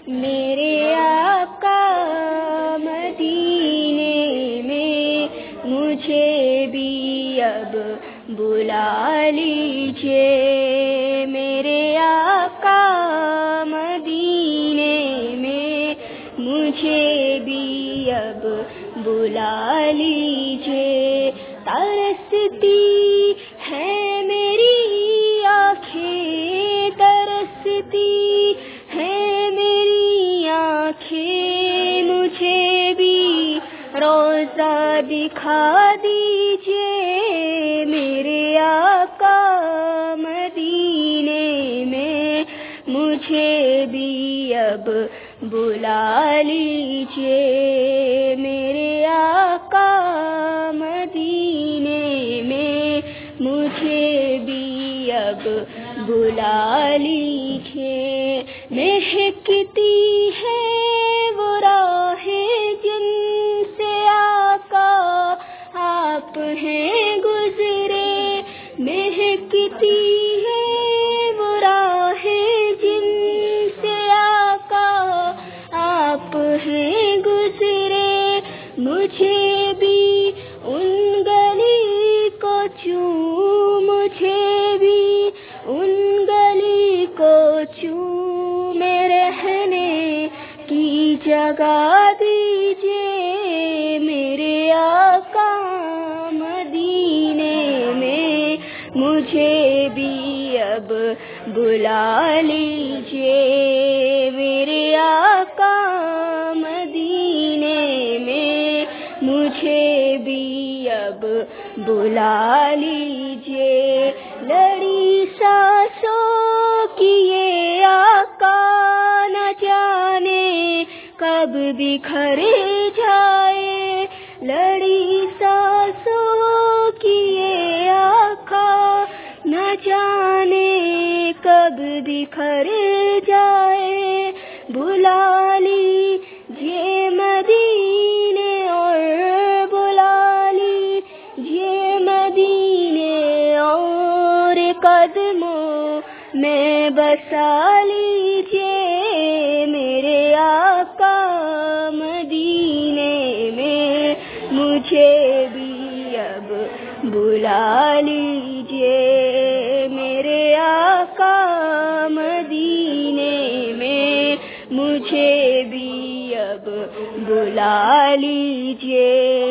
میرے آقا مدینے میں مجھے بھی اب بلا لیجیے، میرے آقا مدینے میں مجھے بھی اب بلا لیجیے۔ ترستی ہے میری آنکھیں، ترستی ہے میری آنکھیں، مجھے بھی روضہ دکھا دیجیے، میرے آقا مدینے میں مجھے بھی اب بلا لیجیے، میرے آقا مدینے میں مجھے بھی اب بلا لیجیے۔ مہکتی ہے وہ راہ جن سے آقا آپ ہیں گزرے، مہکتی ہے وہ راہ جن سے آقا آپ ہیں گزرے، مجھے بھی ان گلی کو چوں، مجھے بھی ان گلی کو چوں میں رہنے کی جگہ دیجیے، میرے آقا مدینے میں مجھے بھی اب بلا لیجیے، میرے آقا مدینے میں مجھے بھی اب بلا لیجیے۔ لڑی سانسوں کی یہ آقا نہ جانے کب بکھر جائے، لڑی سانسوں کی یہ آقا نہ جانے کب بکھر جائے، بلا لیجیے مدینے اور بلا لیجیے مدینے اور قدموں میں بسا لیجیے، میرے آقا مدینے میں مجھے بھی اب بلا لیجیے، میرے آقا مدینے میں مجھے بھی اب بلا لیجیے۔